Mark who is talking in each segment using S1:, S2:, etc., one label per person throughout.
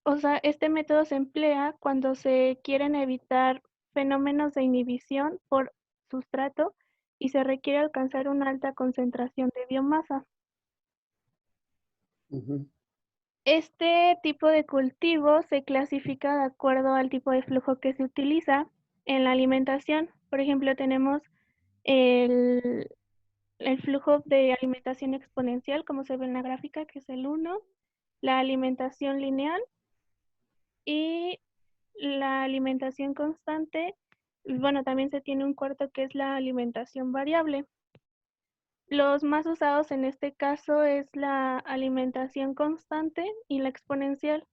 S1: O sea, este método se emplea cuando se quieren evitar fenómenos de inhibición por sustrato y se requiere alcanzar una alta concentración de biomasa.
S2: Ujú,
S1: Este tipo de cultivo se clasifica de acuerdo al tipo de flujo que se utiliza en la alimentación. Por ejemplo, tenemos el, el flujo de alimentación exponencial, como se ve en la gráfica, que es el 1, la alimentación lineal y la alimentación constante. Bueno, también se tiene un cuarto que es la alimentación variable. Los más usados en este caso es la alimentación constante y la exponencial,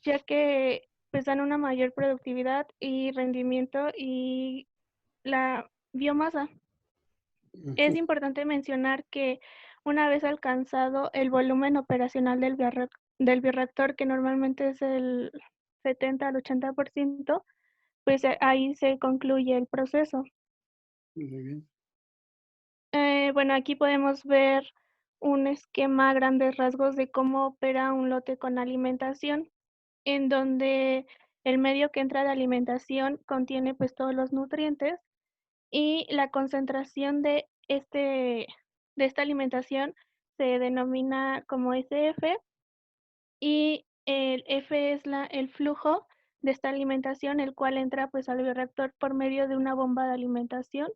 S1: ya que pues dan una mayor productividad y rendimiento y la biomasa. Es
S2: ujú.
S1: importante mencionar que una vez alcanzado el volumen operacional del bioreactor, que normalmente es el 70 al 80%, pues ahí se concluye el proceso.
S2: Muy bien.
S1: Bueno, aquí podemos ver un esquema a grandes rasgos de cómo opera un lote con alimentación, en donde el medio que entra de alimentación contiene pues todos los nutrientes y la concentración de esta alimentación se denomina como SF y el F es el flujo de esta alimentación, el cual entra pues al bioreactor por medio de una bomba de alimentación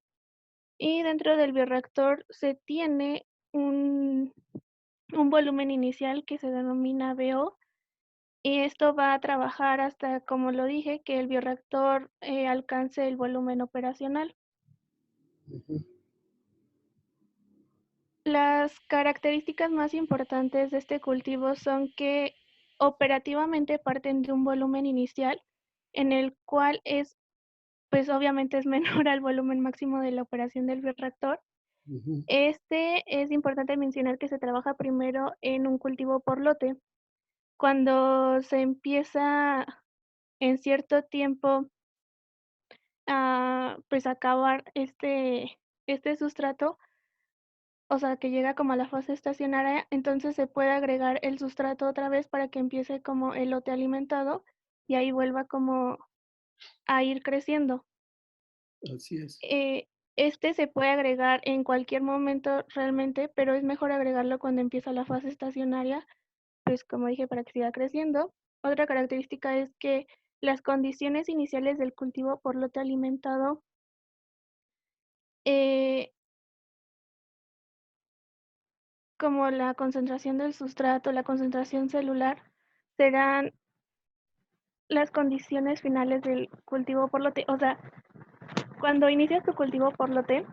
S1: y dentro del bioreactor se tiene un, un volumen inicial que se denomina BO y esto va a trabajar hasta, como lo dije, que el bioreactor alcance el volumen operacional.
S2: Ujú,
S1: Las características más importantes de este cultivo son que operativamente parten de un volumen inicial en el cual pues obviamente es menor al volumen máximo de la operación del bioreactor.
S2: ujú.
S1: Este es importante mencionar que se trabaja primero en un cultivo por lote. Cuando se empieza en cierto tiempo a pues acabar este sustrato, o sea, que llega como a la fase estacionaria, entonces se puede agregar el sustrato otra vez para que empiece como el lote alimentado y ahí vuelva como a ir creciendo.
S2: Así es.
S1: Eh, este se puede agregar en cualquier momento realmente, pero es mejor agregarlo cuando empieza la fase estacionaria, pues como dije, para que siga creciendo. Otra característica es que las condiciones iniciales del cultivo por lote alimentado eh, como la concentración del sustrato, la concentración celular, serán las condiciones finales del cultivo por lote. O sea, cuando inicias tu cultivo por lote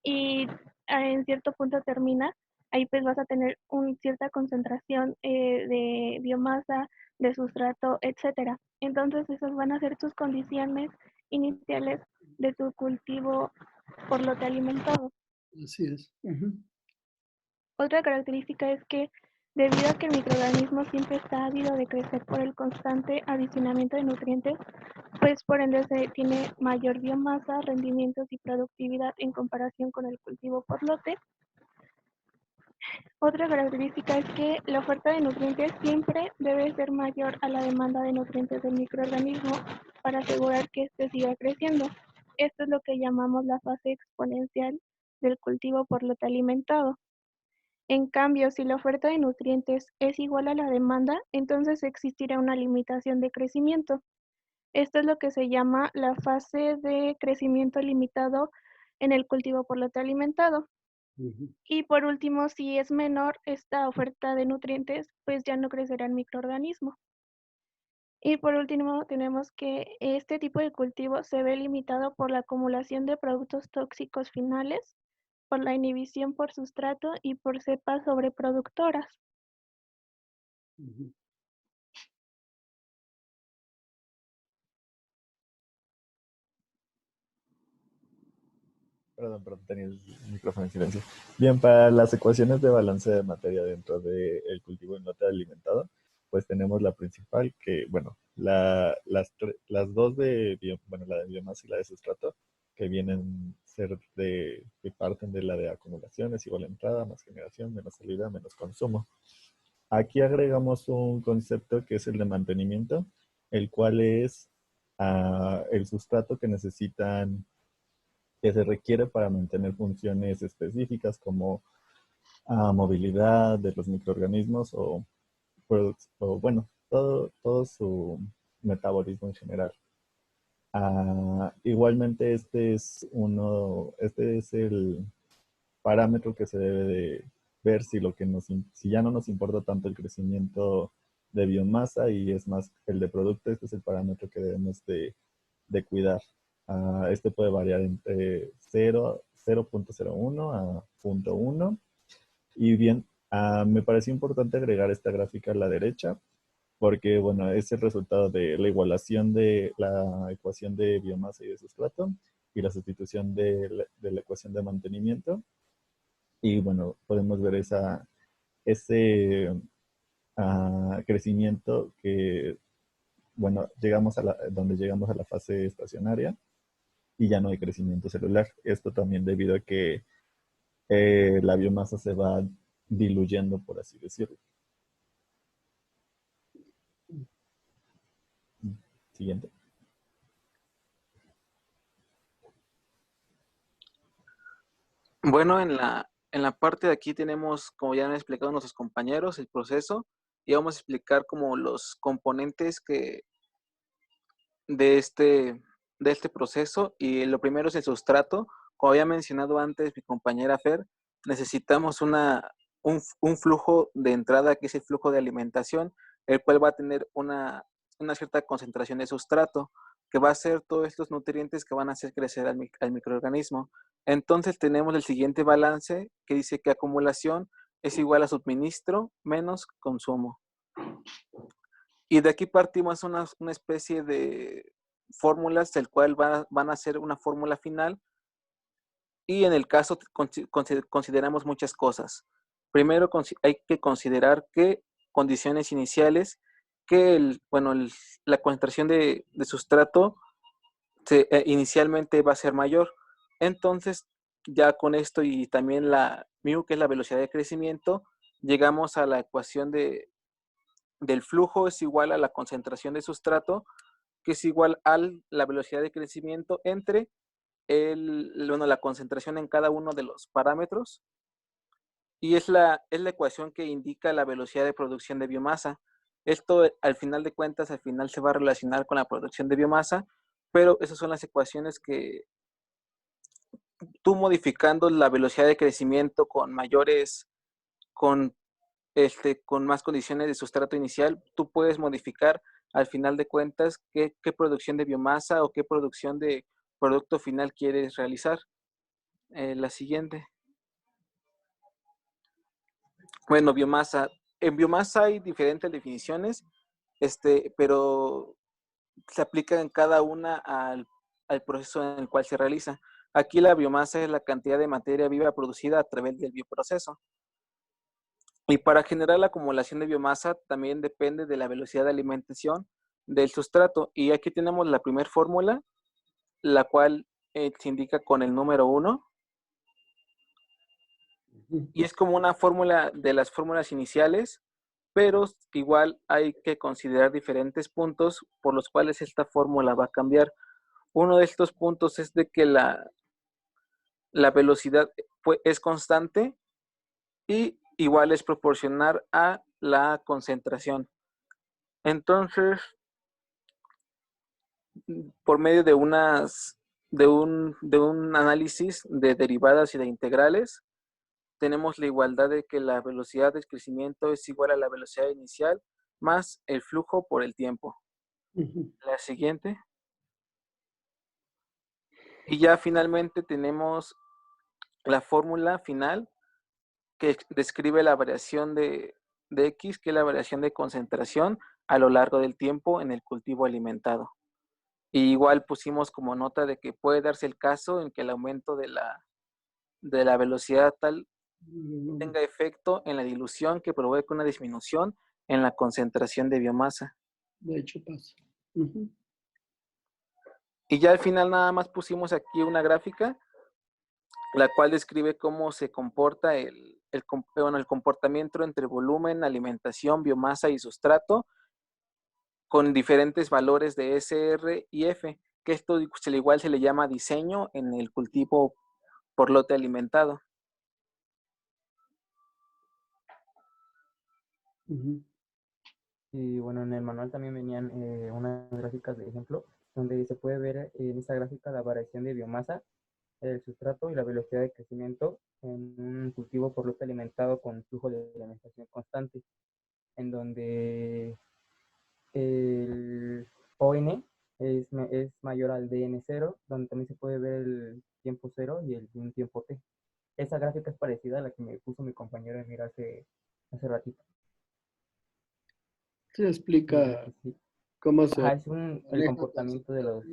S1: y en cierto punto termina, ahí pues vas a tener una cierta concentración de biomasa, de sustrato, etcétera. Entonces esas van a ser tus condiciones iniciales de tu cultivo por lote alimentado.
S2: Así es. Ujú,
S1: Otra característica es que, debido a que el microorganismo siempre está ávido de crecer por el constante adicionamiento de nutrientes, pues por ende se tiene mayor biomasa, rendimientos y productividad en comparación con el cultivo por lote. Otra característica es que la oferta de nutrientes siempre debe ser mayor a la demanda de nutrientes del microorganismo para asegurar que éste siga creciendo. Esto es lo que llamamos la fase exponencial del cultivo por lote alimentado. En cambio, si la oferta de nutrientes es igual a la demanda, entonces existirá una limitación de crecimiento. Esto es lo que se llama la fase de crecimiento limitado en el cultivo por lote alimentado.
S2: ujú.
S1: Y por último, si es menor esta oferta de nutrientes, pues ya no crecerá el microorganismo. Y por último, tenemos que este tipo de cultivo se ve limitado por la acumulación de productos tóxicos finales, por la inhibición por sustrato y por cepas sobreproductoras.
S2: Ujú.
S3: Perdón, tenía el micrófono en silencio. Bien, para las ecuaciones de balance de materia dentro del cultivo en lote alimentado, pues tenemos la principal que, bueno, las dos bueno, la de biomasa y la de sustrato, que vienen ser que parten de la de acumulación, es igual a entrada, más generación, menos salida, menos consumo. aquí agregamos un concepto que es el de mantenimiento, el cual es el sustrato que se requiere para mantener funciones específicas como movilidad de los microorganismos o bueno, todo su metabolismo en general. Igualmente este es el parámetro que se debe de ver si si ya no nos importa tanto el crecimiento de biomasa y es más el de producto. Este es el parámetro que debemos de cuidar. Este puede variar entre 0.01 a 0.1. Y bien, me pareció importante agregar esta gráfica a la derecha porque, bueno, es el resultado de la igualación de la ecuación de biomasa y de sustrato y la sustitución de la ecuación de mantenimiento. Y, bueno, podemos ver ese crecimiento que, bueno, donde llegamos a la fase estacionaria y ya no hay crecimiento celular. Esto también debido a que la biomasa se va diluyendo, por así decirlo. Siguiente.
S4: Bueno, en la parte de aquí tenemos, como ya han explicado nuestros compañeros, el proceso y vamos a explicar como los componentes de de este proceso. Y lo primero es el sustrato. Como había mencionado antes mi compañera Fer, necesitamos un flujo de entrada que es el flujo de alimentación, el cual va a tener una cierta concentración de sustrato, que va a ser todos estos nutrientes que van a hacer crecer al microorganismo. Entonces tenemos el siguiente balance que dice que acumulación es igual a suministro menos consumo. Y de aquí partimos una especie de fórmulas, del cual van a ser una fórmula final. Y en el caso consideramos muchas cosas. Primero hay que considerar que condiciones iniciales, que la concentración de sustrato inicialmente va a ser mayor. Entonces, ya con esto y también la mu, que es la velocidad de crecimiento, llegamos a la ecuación del flujo es igual a la concentración de sustrato, que es igual a la velocidad de crecimiento entre la concentración en cada uno de los parámetros. Y es la ecuación que indica la velocidad de producción de biomasa. Esto, al final de cuentas, al final se va a relacionar con la producción de biomasa, pero esas son las ecuaciones que tú, modificando la velocidad de crecimiento con con con más condiciones de sustrato inicial, tú puedes modificar al final de cuentas qué producción de biomasa o qué producción de producto final quieres realizar. La siguiente. Bueno, biomasa. En biomasa hay diferentes definiciones, pero se aplica en cada una al proceso en el cual se realiza. Aquí la biomasa es la cantidad de materia viva producida a través del bioproceso. Y para generar la acumulación de biomasa también depende de la velocidad de alimentación del sustrato. Y aquí tenemos la primera fórmula, la cual se indica con el número 1. Y es como una fórmula de las fórmulas iniciales, pero igual hay que considerar diferentes puntos por los cuales esta fórmula va a cambiar. Uno de estos puntos es de que la velocidad es constante y igual es proporcional a la concentración. Entonces, por medio de un análisis de derivadas y de integrales, tenemos la igualdad de que la velocidad de crecimiento es igual a la velocidad inicial más el flujo por el tiempo. La siguiente. Y ya finalmente tenemos la fórmula final que describe la variación de X, que es la variación de concentración a lo largo del tiempo en el cultivo alimentado. Y igual pusimos como nota de que puede darse el caso en que el aumento de la velocidad tal tenga efecto en la dilución que provoque una disminución en la concentración de biomasa.
S2: De hecho pasa.
S4: Y ya al final nada más pusimos aquí una gráfica, la cual describe cómo se comporta el comportamiento entre volumen, alimentación, biomasa y sustrato con diferentes valores de SR y F, que esto igual se le llama diseño en el cultivo por lote alimentado.
S5: Y bueno, en el manual también venían unas gráficas de ejemplo, donde se puede ver en esta gráfica la variación de biomasa, el sustrato y la velocidad de crecimiento en un cultivo por lote alimentado con flujo de alimentación constante, en donde el ON es mayor al DN0, donde también se puede ver el tiempo cero y un tiempo T. Esa gráfica es parecida a la que me puso mi compañero Emir hace ratito.
S2: Se explica
S5: Sí.
S2: cómo se
S5: Es el comportamiento de los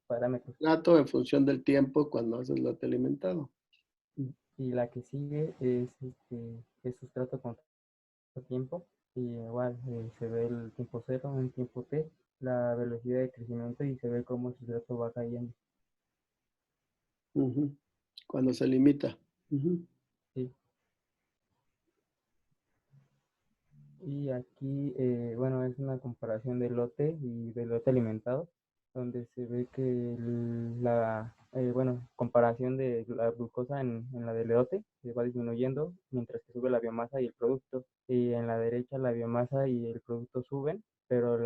S5: parámetros.
S2: Dato en función del tiempo cuando haces lote alimentado.
S5: Y la que sigue es sustrato con tiempo. Y igual se ve el tiempo cero, el tiempo T, la velocidad de crecimiento y se ve cómo el sustrato va cayendo.
S2: Cuando se limita.
S5: Sí. Y aquí, bueno, es una comparación de lote y de lote alimentado, donde se ve que comparación de la glucosa en la del lote se va disminuyendo mientras que sube la biomasa y el producto. Y en la derecha la biomasa y el producto suben, pero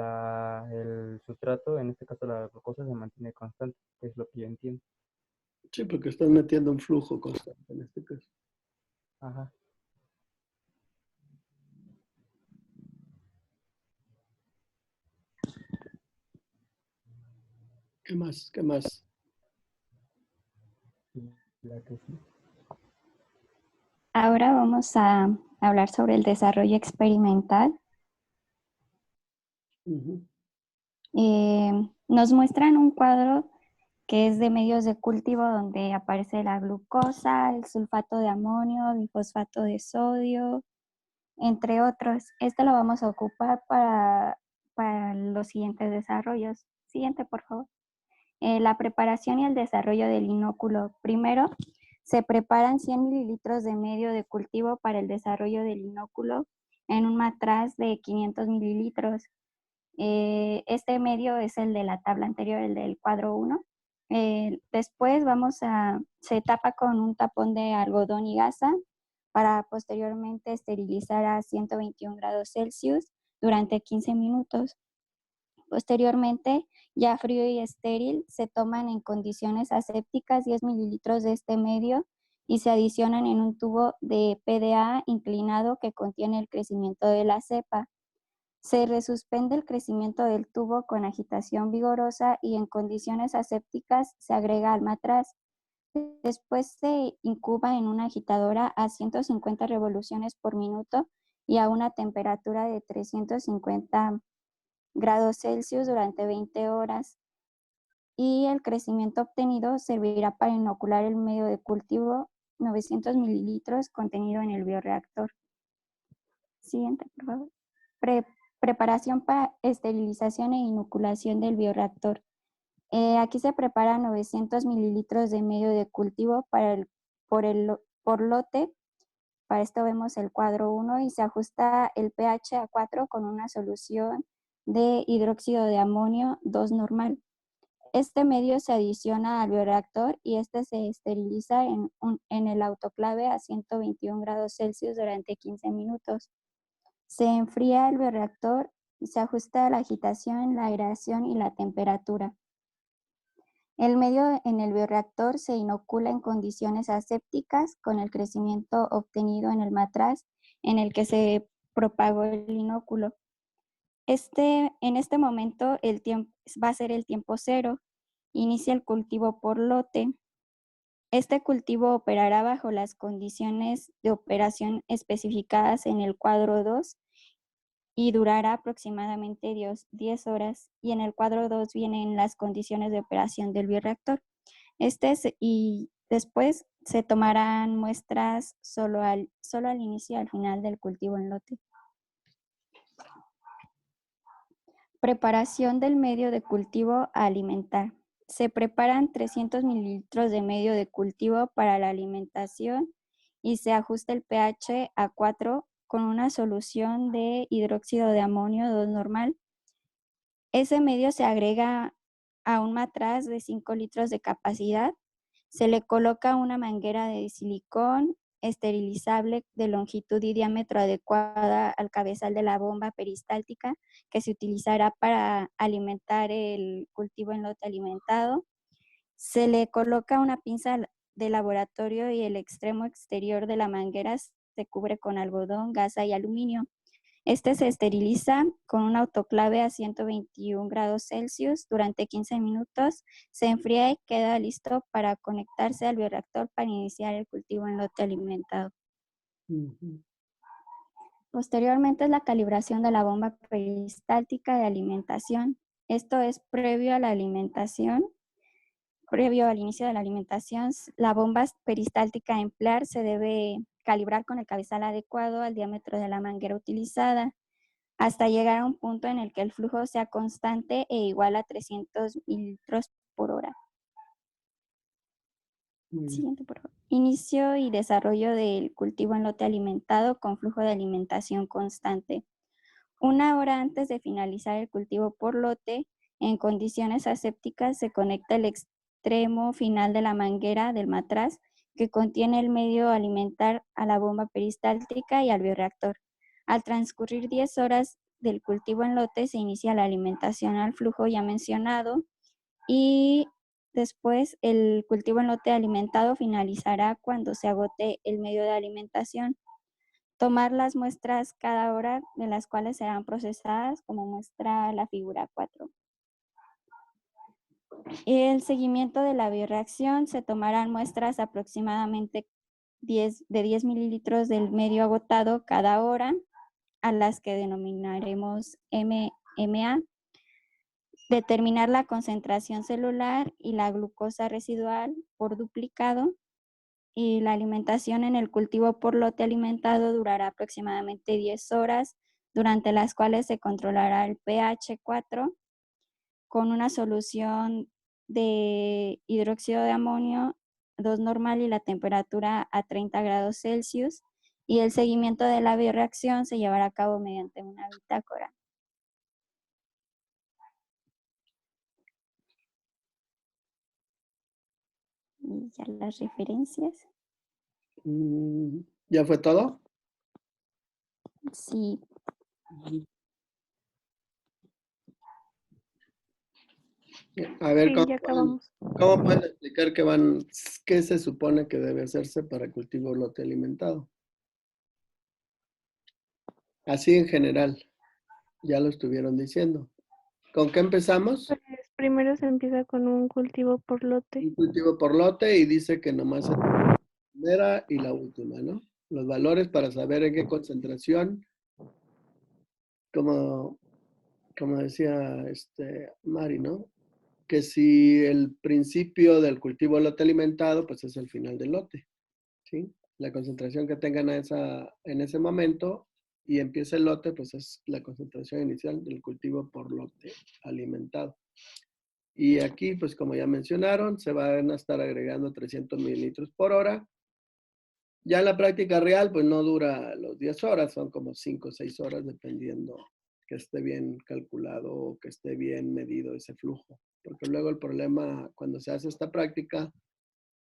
S5: el sustrato, en este caso la glucosa, se mantiene constante, que es lo que yo entiendo.
S2: Sí, porque estás metiendo un flujo constante en este caso.
S5: Ajá.
S2: ¿Qué más? ¿Qué más?
S5: La que sí.
S6: Ahora vamos a hablar sobre el desarrollo experimental. Nos muestran un cuadro que es de medios de cultivo donde aparece la glucosa, el sulfato de amonio, el fosfato de sodio, entre otros. Este lo vamos a ocupar para los siguientes desarrollos. Siguiente, por favor. La preparación y el desarrollo del inóculo. Primero, se preparan 100 mililitros de medio de cultivo para el desarrollo del inóculo en un matraz de 500 mililitros. Este medio es el de la tabla anterior, el del cuadro 1. Después se tapa con un tapón de algodón y gasa para posteriormente esterilizar a 121 grados Celsius durante 15 minutos. Posteriormente, ya frío y estéril, se toman en condiciones asépticas 10 mililitros de este medio y se adicionan en un tubo de PDA inclinado que contiene el crecimiento de la cepa. Se resuspende el crecimiento del tubo con agitación vigorosa y en condiciones asépticas se agrega al matraz. Después se incuba en una agitadora a 150 revoluciones por minuto y a una temperatura de 350 grados Celsius durante 20 horas. Y el crecimiento obtenido servirá para inocular el medio de cultivo 900 mililitros contenido en el bioreactor. Siguiente, por favor. Preparación para esterilización e inoculación del bioreactor. Aquí se preparan 900 mililitros de medio de cultivo por lote. Para esto vemos el cuadro 1 y se ajusta el pH a 4 con una solución de hidróxido de amonio 2 normal. Este medio se adiciona al bioreactor y este se esteriliza en el autoclave a 121 grados Celsius durante 15 minutos. Se enfría el bioreactor y se ajusta la agitación, la aireación y la temperatura. El medio en el bioreactor se inocula en condiciones asépticas con el crecimiento obtenido en el matraz en el que se propagó el inóculo. En este momento el tiempo va a ser el tiempo cero. Inicia el cultivo por lote. Este cultivo operará bajo las condiciones de operación especificadas en el cuadro 2 y durará aproximadamente 10 horas. Y en el cuadro 2 vienen las condiciones de operación del bioreactor. Y después se tomarán muestras solo al inicio y al final del cultivo en lote. Preparación del medio de cultivo a alimentar. Se preparan 300 mililitros de medio de cultivo para la alimentación y se ajusta el pH a 4 con una solución de hidróxido de amonio 2 normal. Ese medio se agrega a un matraz de 5 litros de capacidad. Se le coloca una manguera de silicón esterilizable de longitud y diámetro adecuada al cabezal de la bomba peristáltica que se utilizará para alimentar el cultivo en lote alimentado. Se le coloca una pinza de laboratorio y el extremo exterior de la manguera se cubre con algodón, gasa y aluminio. Este se esteriliza con un autoclave a 121 grados Celsius durante 15 minutos, se enfría y queda listo para conectarse al bioreactor para iniciar el cultivo en lote alimentado. Posteriormente es la calibración de la bomba peristáltica de alimentación. Esto es previo a la alimentación. Previo al inicio de la alimentación, la bomba peristáltica a emplear se debe calibrar con el cabezal adecuado al diámetro de la manguera utilizada, hasta llegar a un punto en el que el flujo sea constante e igual a 300 mililitros por hora. Siguiente, por favor. Inicio y desarrollo del cultivo en lote alimentado con flujo de alimentación constante. 1 hora antes de finalizar el cultivo por lote, en condiciones asépticas se conecta el extremo final de la manguera del matraz que contiene el medio alimentar a la bomba peristáltica y al bioreactor. Al transcurrir 10 horas del cultivo en lote se inicia la alimentación al flujo ya mencionado y después el cultivo en lote alimentado finalizará cuando se agote el medio de alimentación. Tomar las muestras cada hora, de las cuales serán procesadas, como muestra la figura 4. El seguimiento de la bioreacción: se tomarán muestras aproximadamente de 10 mililitros del medio agotado cada hora, a las que denominaremos MMA. Determinar la concentración celular y la glucosa residual por duplicado. Y la alimentación en el cultivo por lote alimentado durará aproximadamente 10 horas, durante las cuales se controlará el pH 4 con una solución de hidróxido de amonio 2 normal y la temperatura a 30 grados Celsius. Y el seguimiento de la bioreacción se llevará a cabo mediante una bitácora. Y ya las referencias.
S2: ¿Ya fue todo?
S6: Sí.
S2: A ver,
S1: Sí, ya acabamos.
S2: ¿cómo pueden explicar qué se supone que debe hacerse para cultivo lote alimentado? Así en general, ya lo estuvieron diciendo. ¿Con qué empezamos?
S1: Pues primero se empieza con un cultivo por lote.
S2: Un cultivo por lote y dice que nomás es la primera y la última, ¿no? Los valores para saber en qué concentración, como decía Mari, ¿no? Que si el principio del cultivo lote alimentado, pues es el final del lote, ¿sí? La concentración que tengan en ese momento y empieza el lote, pues es la concentración inicial del cultivo por lote alimentado. Y aquí, pues como ya mencionaron, se van a estar agregando 300 mililitros por hora. Ya en la práctica real, pues no dura los 10 horas, son como 5 o 6 horas, dependiendo que esté bien calculado o que esté bien medido ese flujo. Porque luego el problema cuando se hace esta práctica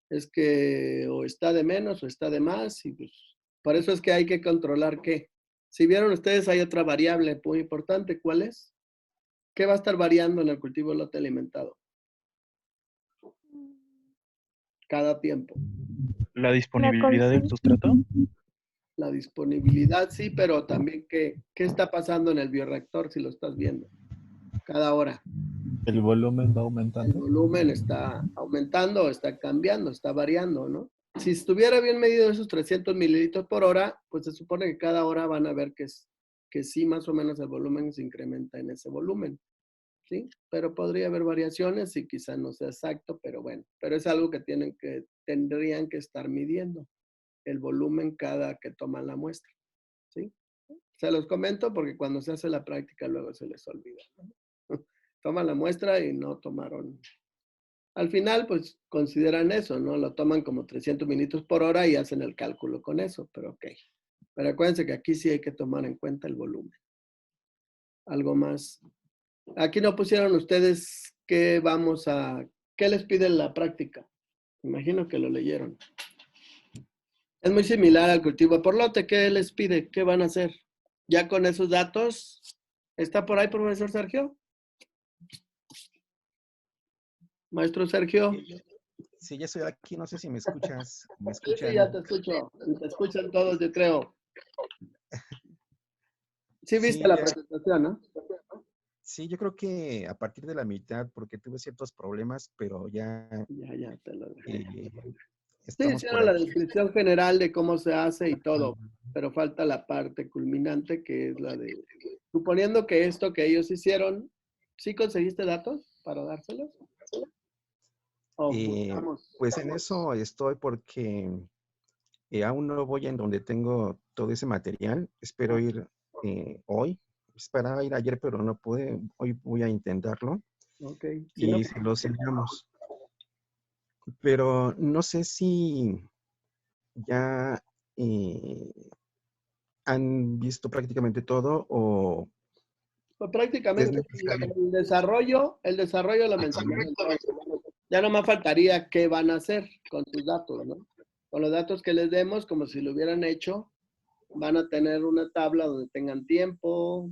S2: es que o está de menos o está de más, y pues por eso es que hay que controlar qué. Si vieron ustedes, hay otra variable muy importante. ¿Cuál es? ¿Qué va a estar variando en el cultivo de lote alimentado? Cada tiempo.
S7: ¿La disponibilidad del sustrato?
S2: La disponibilidad, sí, pero también qué está pasando en el bioreactor si lo estás viendo. Cada hora.
S3: El volumen va
S2: El
S3: aumentando.
S2: volumen está aumentando, está cambiando, está variando, ¿no? Si estuviera bien medido esos 300 mililitros por hora, pues se supone que cada hora van a ver que sí, más o menos el volumen se incrementa en ese volumen, ¿sí? Pero podría haber variaciones y quizá no sea exacto, pero bueno, pero es algo que tendrían que estar midiendo, el volumen cada que toman la muestra, ¿sí? Se los comento porque cuando se hace la práctica luego se les olvida, ¿no? Toman la muestra y no tomaron Al final, pues consideran eso, ¿no? Lo toman como 300 minutos por hora y hacen el cálculo con eso, pero ok. Pero acuérdense que aquí sí hay que tomar en cuenta el volumen. Algo más. Aquí no pusieron ustedes qué les pide la práctica. Imagino que lo leyeron. Es muy similar al cultivo por lote. ¿Qué les pide? ¿Qué van a hacer? Ya con esos datos, ¿está por ahí, profesor Sergio? Maestro Sergio.
S8: Sí, ya estoy aquí, no sé si me escuchas. ¿Me
S2: Sí,
S8: escuchan?
S2: ya te escucho. Y te escuchan todos, yo creo. Sí, viste
S8: Sí,
S2: la
S8: ya.
S2: presentación, ¿no?
S8: Sí, yo creo que a partir de la mitad, porque tuve ciertos problemas, pero ya
S2: Ya te lo dejé. Sí,
S8: estamos por
S2: hicieron la
S8: aquí.
S2: descripción general de cómo se hace y todo, pero falta la parte culminante que es la de, suponiendo que esto que ellos hicieron, ¿sí conseguiste datos para dárselos? ¿O buscamos?
S8: Pues en eso estoy porque aún no voy en donde tengo todo ese material. Espero ir hoy. Esperaba ir ayer, pero no pude. Hoy voy a intentarlo
S2: Ok. Si no,
S8: y se los enviamos. Pero no sé si ya han visto prácticamente todo o
S2: pues
S8: es
S2: prácticamente sí,
S8: necesario.
S2: el desarrollo lo mencionaron todo. Ya nomás faltaría qué van a hacer con sus datos, ¿no? Con los datos que les demos, como si lo hubieran hecho, van a tener una tabla donde tengan tiempo,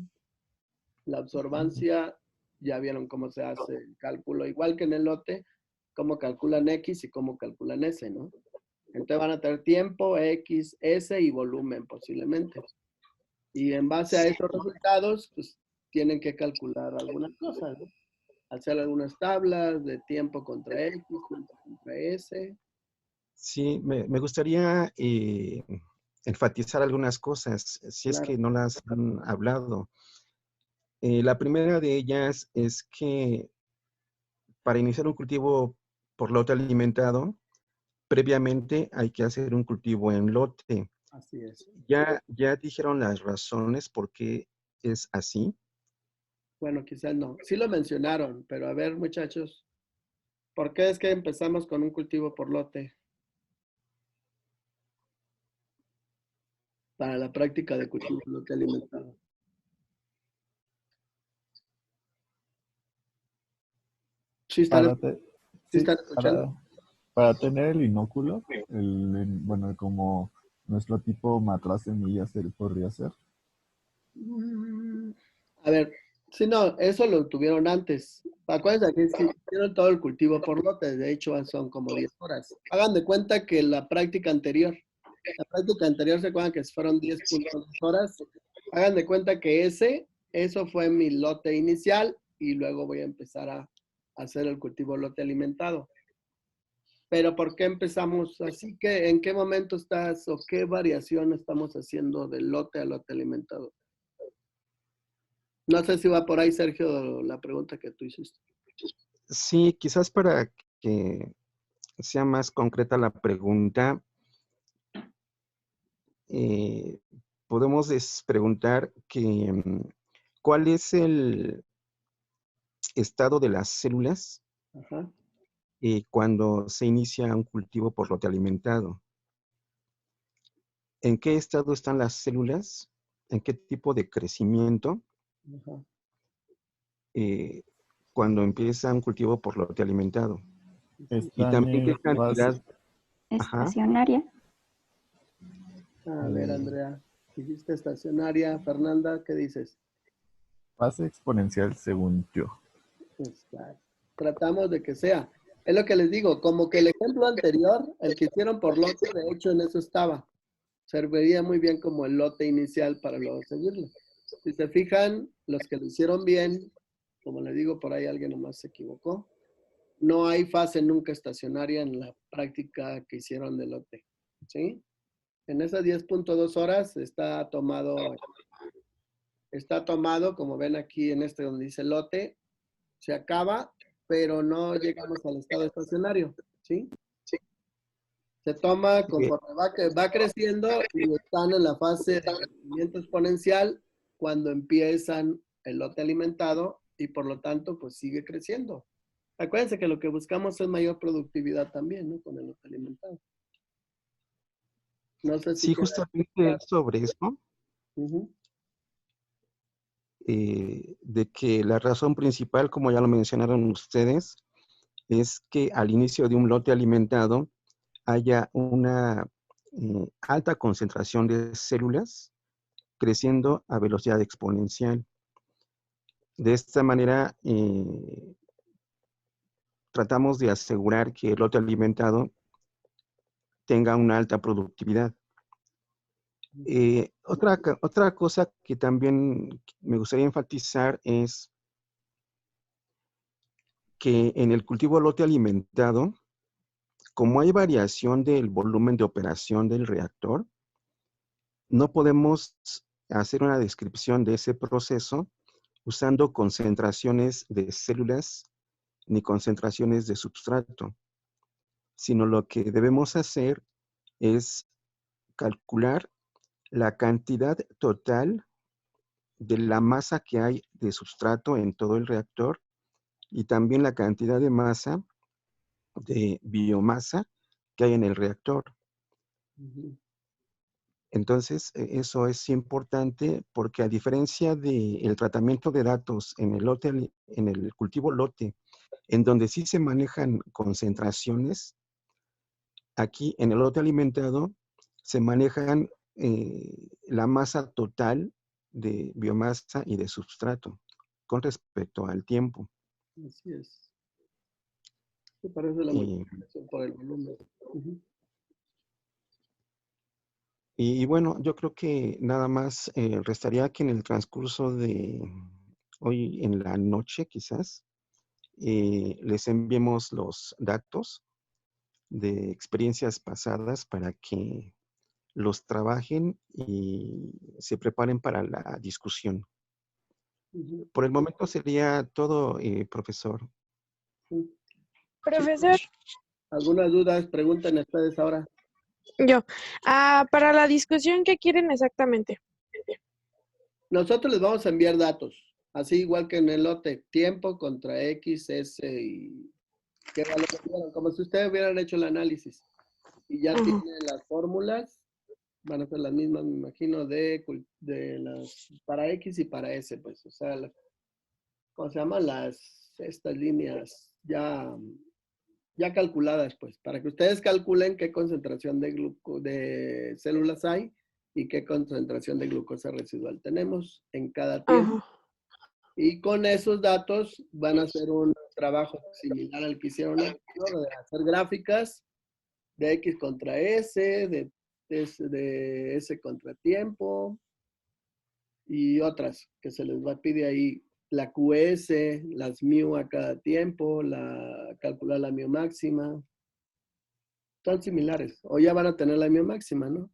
S2: la absorbancia, ya vieron cómo se hace el cálculo, igual que en el lote, cómo calculan X y cómo calculan S, ¿no? Entonces van a tener tiempo, X, S y volumen posiblemente. Y en base a esos resultados, pues tienen que calcular algunas cosas, ¿no? Hacer algunas tablas de tiempo contra X, tiempo contra S.
S8: Sí, me gustaría enfatizar algunas cosas, si es
S2: Claro.
S8: que no las han hablado. La primera de ellas es que para iniciar un cultivo por lote alimentado, previamente hay que hacer un cultivo en lote.
S2: Así es.
S8: Ya dijeron las razones por qué es así.
S2: Bueno, quizás no. Sí lo mencionaron, pero a ver, muchachos, ¿por qué es que empezamos con un cultivo por lote? Para la práctica de cultivo por lote alimentado. ¿Sí están,
S3: Para,
S2: sí
S3: sí,
S2: están escuchando?
S3: para tener el inóculo, bueno, como nuestro tipo matraz semillas se podría hacer.
S2: A ver, sí, no, eso lo tuvieron antes. Acuérdense que hicieron todo el cultivo por lotes, de hecho son como 10 horas. Hagan de cuenta que la práctica anterior se acuerdan que fueron 10.2 horas. Hagan de cuenta que eso fue mi lote inicial y luego voy a empezar a hacer el cultivo lote alimentado. Pero ¿por qué empezamos así? ¿En qué momento estás o qué variación estamos haciendo del lote a lote alimentado? No sé si va por ahí, Sergio, la pregunta que tú hiciste.
S8: Sí, quizás para que sea más concreta la pregunta, podemos preguntar ¿cuál es el estado de las células
S2: Ajá.
S8: cuando se inicia un cultivo por lote alimentado? ¿En qué estado están las células? ¿En qué tipo de crecimiento?
S2: Ajá.
S8: Cuando empieza un cultivo por lote alimentado. Y
S3: Están
S8: también qué
S3: en
S8: cantidad.
S3: fase,
S8: Ajá.
S6: Estacionaria.
S2: A ver, Andrea, dijiste estacionaria. Fernanda, ¿qué dices?
S3: fase exponencial según yo.
S2: Exacto. Tratamos de que sea. Es lo que les digo, como que el ejemplo anterior, el que hicieron por lote, de hecho en eso estaba. Serviría muy bien como el lote inicial para luego seguirlo. Si se fijan, los que lo hicieron bien, como les digo, por ahí alguien nomás se equivocó. No hay fase nunca estacionaria en la práctica que hicieron de lote. ¿Sí? En esas 10.2 horas está tomado, como ven aquí en este donde dice lote, se acaba, pero no llegamos al estado estacionario, ¿sí? Se toma conforme va creciendo y están en la fase de crecimiento exponencial cuando empiezan el lote alimentado y por lo tanto pues sigue creciendo. Acuérdense que lo que buscamos es mayor productividad también, ¿no? Con el lote alimentado. No sé si
S8: Sí,
S2: queda
S8: justamente
S2: claro.
S8: sobre eso,
S2: Ujú.
S8: de que la razón principal, como ya lo mencionaron ustedes, es que al inicio de un lote alimentado haya una alta concentración de células creciendo a velocidad exponencial. De esta manera, tratamos de asegurar que el lote alimentado tenga una alta productividad. Otra cosa que también me gustaría enfatizar es que en el cultivo lote alimentado, como hay variación del volumen de operación del reactor, no podemos hacer una descripción de ese proceso usando concentraciones de células ni concentraciones de substrato, sino lo que debemos hacer es calcular la cantidad total de la masa que hay de substrato en todo el reactor y también la cantidad de masa de biomasa que hay en el reactor.
S2: Ujú.
S8: Entonces, eso es importante porque a diferencia del tratamiento de datos en el cultivo lote, en donde sí se manejan concentraciones, aquí en el lote alimentado se manejan la masa total de biomasa y de substrato con respecto al tiempo.
S2: Así es. Me parece la
S8: Y,
S2: multiplicación por el volumen. Ujú.
S8: y bueno, yo creo que nada más restaría que en el transcurso de hoy en la noche quizás les enviemos los datos de experiencias pasadas para que los trabajen y se preparen para la discusión.
S2: Ujú.
S8: Por el momento sería todo, profesor.
S2: Ujú.
S9: Profesor,
S2: ¿Algunas dudas? Pregunten ustedes ahora.
S9: yo. Para la discusión, ¿qué quieren exactamente?
S2: Nosotros les vamos a enviar datos, así igual que en el lote, tiempo contra X, S y qué valor dieron, como si ustedes hubieran hecho el análisis. Y ya
S9: Ajá.
S2: tienen las fórmulas, van a ser las mismas, me imagino, para X y para S, pues, o sea, ¿cómo se llaman? Estas líneas ya calculadas, pues, para que ustedes calculen qué concentración de células hay y qué concentración de glucosa residual tenemos en cada tiempo.
S9: Ajá.
S2: Y con esos datos van a hacer un trabajo similar al que hicieron aquí, ¿no? De hacer gráficas de X contra S, de S contra tiempo y otras que se les va a pedir ahí. La QS, las mu a cada tiempo, calcular la mu máxima. Son similares. O ya van a tener la mu máxima, ¿no?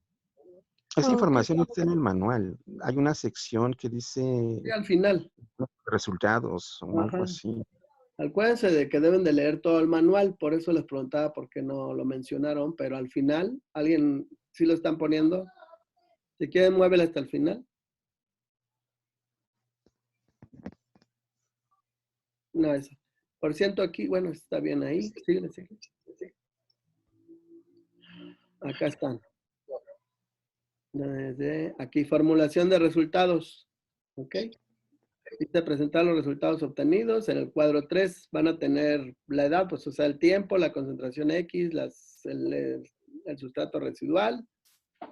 S8: Esa
S9: Ok.
S8: información está en el manual. Hay una sección que dice
S2: Sí, al final.
S8: resultados o algo
S2: Ajá.
S8: así.
S2: Acuérdense de que deben de leer todo el manual, por eso les preguntaba por qué no lo mencionaron, pero al final, ¿alguien sí lo están poniendo? Si quieren, muévele hasta el final. No, eso. Por ciento aquí, bueno, está bien ahí. Síguele. Acá están. Aquí, formulación de resultados. ¿Ok? Dice presentar los resultados obtenidos. En el cuadro 3 van a tener la edad, pues, o sea, el tiempo, la concentración X, el sustrato residual,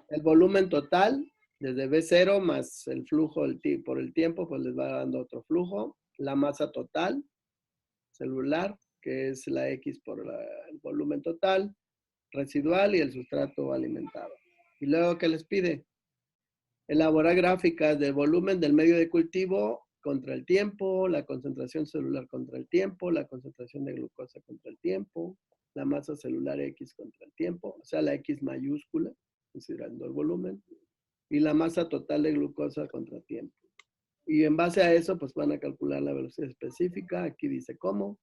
S2: el volumen total, desde B0 más el flujo por el tiempo, pues les va dando otro flujo. La masa total celular, que es la X por el volumen total, residual y el sustrato alimentado. Y luego, ¿qué les pide? Elaborar gráficas del volumen del medio de cultivo contra el tiempo, la concentración celular contra el tiempo, la concentración de glucosa contra el tiempo, la masa celular X contra el tiempo, o sea, la X mayúscula, considerando el volumen, y la masa total de glucosa contra tiempo. Y en base a eso, pues van a calcular la velocidad específica. Aquí dice cómo.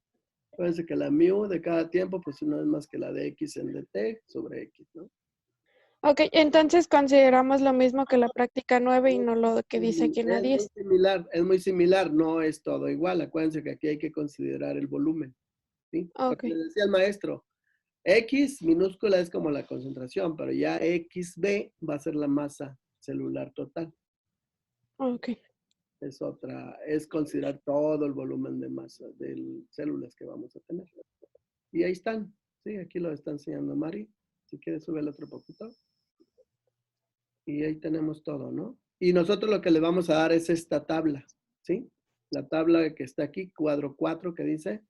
S2: Acuérdense que la mu de cada tiempo, pues no es más que la de X en dt sobre X, ¿no?
S9: Ok, entonces consideramos lo mismo que la práctica 9 y no lo que dice aquí en la 10.
S2: Es muy similar, no es todo igual. Acuérdense que aquí hay que considerar el volumen ¿sí?
S9: Ok.
S2: Porque le decía el maestro, X minúscula es como la concentración, pero ya XB va a ser la masa celular total.
S9: Ok.
S2: Es es considerar todo el volumen de masa de células que vamos a tener. Y ahí están, sí, aquí lo está enseñando Mari. Si quieres, sube el otro poquito. Y ahí tenemos todo, ¿no? Y nosotros lo que le vamos a dar es esta tabla, ¿sí? La tabla que está aquí, cuadro 4, que dice,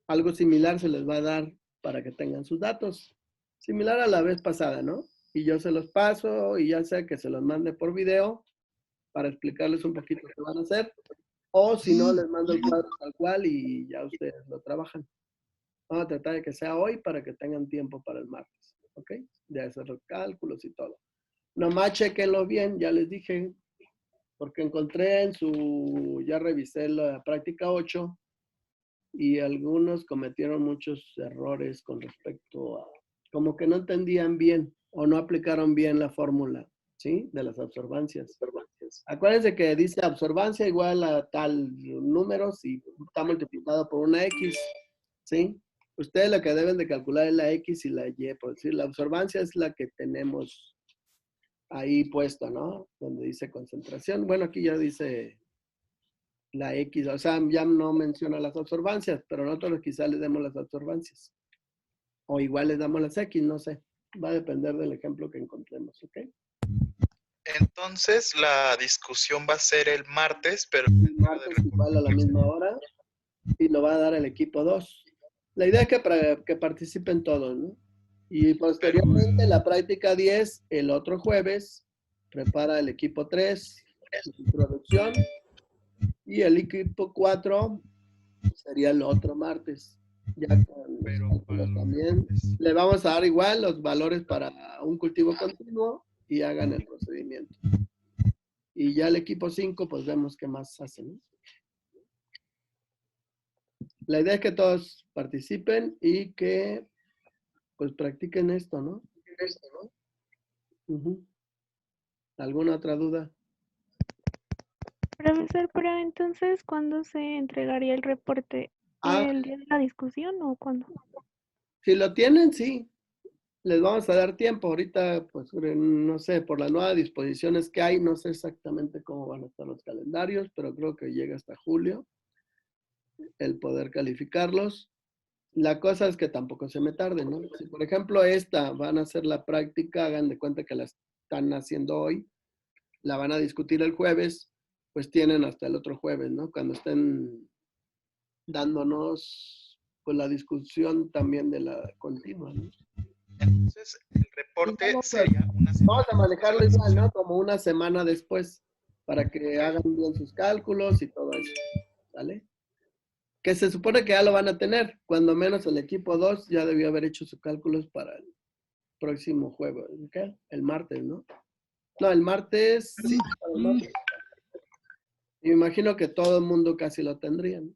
S2: algo similar se les va a dar para que tengan sus datos. Similar a la vez pasada, ¿no? Y yo se los paso y ya sea que se los mande por video para explicarles un poquito qué van a hacer. O si no, les mando el cuadro tal cual y ya ustedes lo trabajan. Vamos a tratar de que sea hoy para que tengan tiempo para el martes, ¿ok? De hacer los cálculos y todo. Nomás chequenlo bien, ya les dije, porque encontré ya revisé la práctica 8 y algunos cometieron muchos errores con respecto a, como que no entendían bien o no aplicaron bien la fórmula, ¿sí? De las absorbancias. Acuérdense que dice absorbancia igual a tal número si está multiplicado por una X, ¿sí? Ustedes lo que deben de calcular es la X y la Y, por decir, la absorbancia es la que tenemos ahí puesto, ¿no? Donde dice concentración. Bueno, aquí ya dice la X, o sea, ya no menciona las absorbancias, pero nosotros quizá les demos las absorbancias. O igual les damos las X, no sé. Va a depender del ejemplo que encontremos, ¿ok?
S7: Entonces la discusión va a ser el martes, pero
S2: El martes igual a la misma hora y lo va a dar el equipo 2. La idea es que participen todos, ¿no? Y posteriormente la práctica 10, el otro jueves, prepara el equipo 3, introducción, y el equipo 4 sería el otro martes. Ya con los cálculos también. Le vamos a dar igual los valores para un cultivo continuo y hagan el procedimiento. Y ya el equipo 5, pues vemos qué más hacen, ¿no? La idea es que todos participen y que pues practiquen esto, ¿no? Ujú. ¿Alguna otra duda?
S1: Profesor, pero entonces, ¿cuándo se entregaría el reporte?
S2: Ah,
S1: ¿El día de la discusión o cuándo?
S2: si lo tienen, sí. Les vamos a dar tiempo. Ahorita, pues, no sé, por las nuevas disposiciones que hay, no sé exactamente cómo van a estar los calendarios, pero creo que llega hasta julio el poder calificarlos. La cosa es que tampoco se me tarde, ¿no? Si, por ejemplo, esta van a hacer la práctica, hagan de cuenta que la están haciendo hoy, la van a discutir el jueves, pues tienen hasta el otro jueves, ¿no? Cuando estén dándonos, pues, la discusión también de la continua, ¿no?
S7: entonces el reporte sería una semana
S2: Vamos a manejarlo
S7: después de la
S2: igual, ¿no?
S7: discusión.
S2: Como una semana después, para que hagan bien sus cálculos y todo eso, ¿vale? Que se supone que ya lo van a tener, cuando menos el equipo 2 ya debió haber hecho sus cálculos para el próximo jueves, ¿ok? El martes, ¿no? No, el martes, sí, para el martes. Y me imagino que todo el mundo casi lo tendría, ¿no?